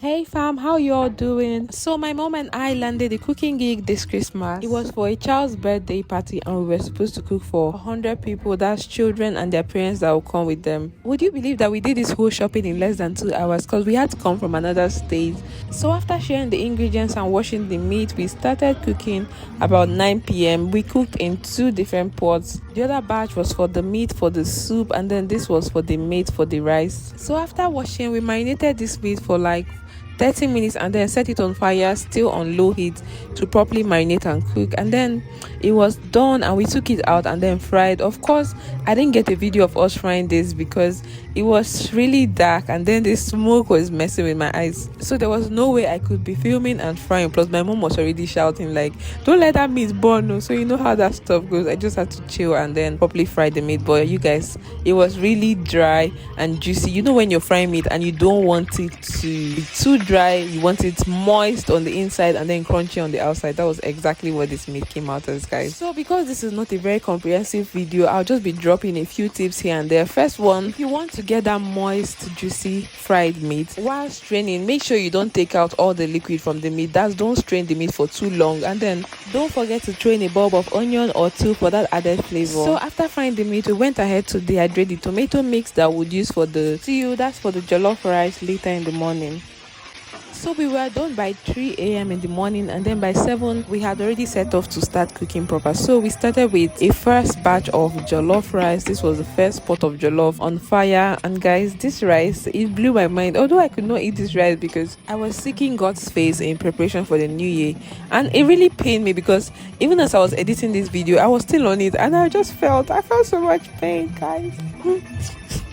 Hey fam, how y'all doing? So my mom and I landed a cooking gig this Christmas. It was for a child's birthday party and we were supposed to cook for 100 people. That's children and their parents that will come with them. Would you believe that we did this whole shopping in less than 2 hours because we had to come from another state? So after sharing the ingredients and washing the meat, we started cooking about 9 p.m. We cooked in 2 different pots. The other batch was for the meat, for the soup, and then this was for the meat, for the rice. So after washing, we marinated this meat for like 30 minutes and then set it on fire, still on low heat, to properly marinate and cook. And then it was done and we took it out and then fried. Of course, I didn't get a video of us frying this because it was really dark and then the smoke was messing with my eyes, so there was no way I could be filming and frying. Plus my mom was already shouting like, don't let that meat burn. No. So you know how that stuff goes. I just had to chill and then properly fry the meat. But you guys, it was really dry and juicy. You know when you're frying meat and you don't want it to be too dry, you want it moist on the inside and then crunchy on the outside. That was exactly what this meat came out as, guys. So because this is not a very comprehensive video, I'll just be dropping a few tips here and there. First one, if you want to get that moist, juicy fried meat, while straining, make sure you don't take out all the liquid from the meat. Don't strain the meat for too long, and then don't forget to throw in a bulb of onion or 2 for that added flavor. So after frying the meat, we went ahead to dehydrate the tomato mix that we would use for the stew. That's for the jollof rice later in the morning. So we were done by 3 a.m. in the morning, and then by 7 we had already set off to start cooking proper. So we started with a first batch of jollof rice. This was the first pot of jollof on fire, and guys, this rice, it blew my mind. Although I could not eat this rice because I was seeking God's face in preparation for the new year, and it really pained me because even as I was editing this video, I was still on it and I felt so much pain, guys.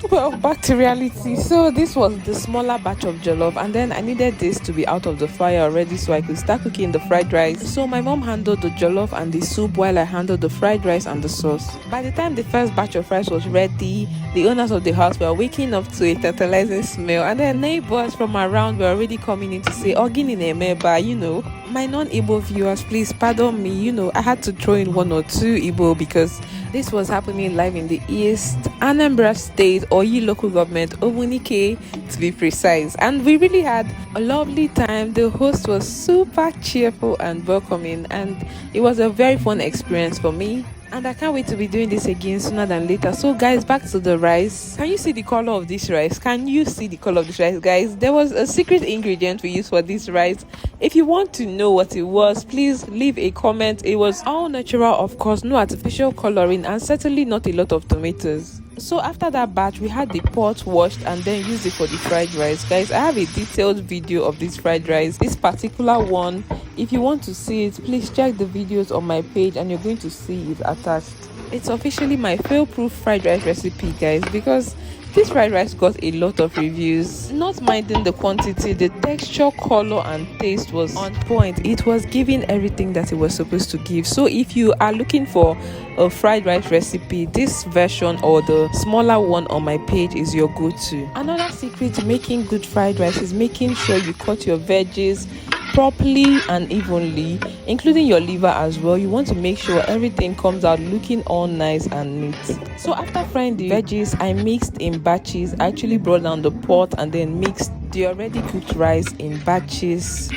Well, back to reality. So this was the smaller batch of jollof, and then I needed this to be out of the fire already so I could start cooking the fried rice. So my mom handled the jollof and the soup while I handled the fried rice and the sauce. By the time the first batch of rice was ready, the owners of the house were waking up to a tantalizing smell, and then neighbors from around were already coming in to say, "Ogini Nemeba," you know. My non-Igbo viewers, please pardon me, you know, I had to throw in 1 or 2 Igbo because this was happening live in the East Anambra State, Oyi local government, Omunike to be precise. And we really had a lovely time. The host was super cheerful and welcoming, and it was a very fun experience for me. And I can't wait to be doing this again sooner than later. So guys, back to the rice. Can you see the color of this rice? Can you see the color of this rice, guys? There was a secret ingredient we used for this rice. If you want to know what it was, please leave a comment. It was all natural, of course, no artificial coloring, and certainly not a lot of tomatoes. So after that batch, we had the pot washed and then used it for the fried rice. Guys, I have a detailed video of this fried rice, this particular one. If you want to see it, please check the videos on my page and you're going to see it attached. It's officially my fail-proof fried rice recipe, guys, because this fried rice got a lot of reviews. Not minding the quantity, the texture, color and taste was on point. It was giving everything that it was supposed to give. So if you are looking for a fried rice recipe, this version or the smaller one on my page is your go-to. Another secret to making good fried rice is making sure you cut your veggies properly and evenly, including your liver as well. You want to make sure everything comes out looking all nice and neat. So after frying the veggies, I mixed in batches. I actually brought down the pot and then mixed the already cooked rice in batches.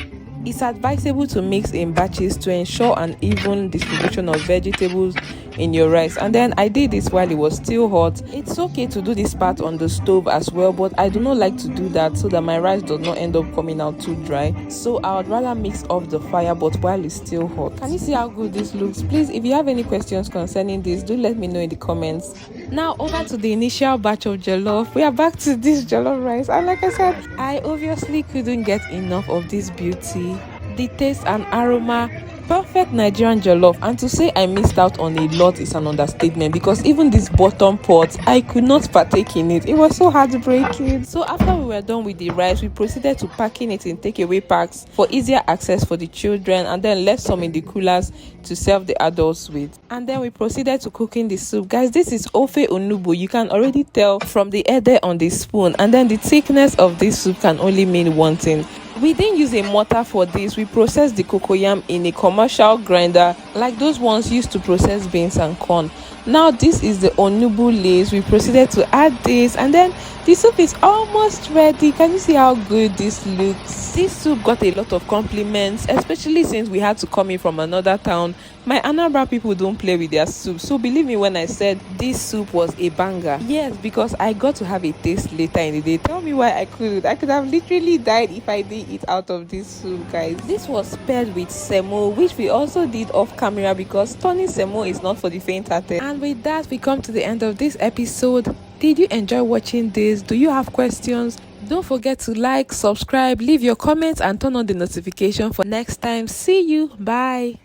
It's advisable to mix in batches to ensure an even distribution of vegetables in your rice. And then I did this while it was still hot. It's okay to do this part on the stove as well, but I do not like to do that so that my rice does not end up coming out too dry. So I would rather mix off the fire but while it's still hot. Can you see how good this looks? Please, if you have any questions concerning this, do let me know in the comments. Now over to the initial batch of jollof. We are back to this jollof rice, and like I said, I obviously couldn't get enough of this beauty. The taste and aroma, perfect Nigerian jollof. And to say I missed out on a lot is an understatement, because even this bottom pot, I could not partake in it. It was so heartbreaking. So after we were done with the rice, we proceeded to packing it in takeaway packs for easier access for the children, and then left some in the coolers to serve the adults with. And then we proceeded to cooking the soup. Guys, this is ofe onugbu. You can already tell from the ede on the spoon, and then the thickness of this soup can only mean one thing: We didn't use a mortar for this. We processed the cocoyam in a commercial grinder like those ones used to process beans and corn. Now this is the onubu lace. We proceeded to add this, and then the soup is almost ready. Can you see how good this looks? This soup got a lot of compliments, especially since we had to come in from another town. My Anambra people don't play with their soup, so believe me when I said this soup was a banger. Yes, because I got to have a taste later in the day. Tell me why I couldn't. I could have literally died if I didn't eat out of this soup, guys. This was paired with semo, which we also did off camera because turning semo is not for the faint-hearted. And with that, we come to the end of this episode. Did you enjoy watching this? Do you have questions? Don't forget to like, subscribe, leave your comments, and turn on the notification for next time. See you. Bye.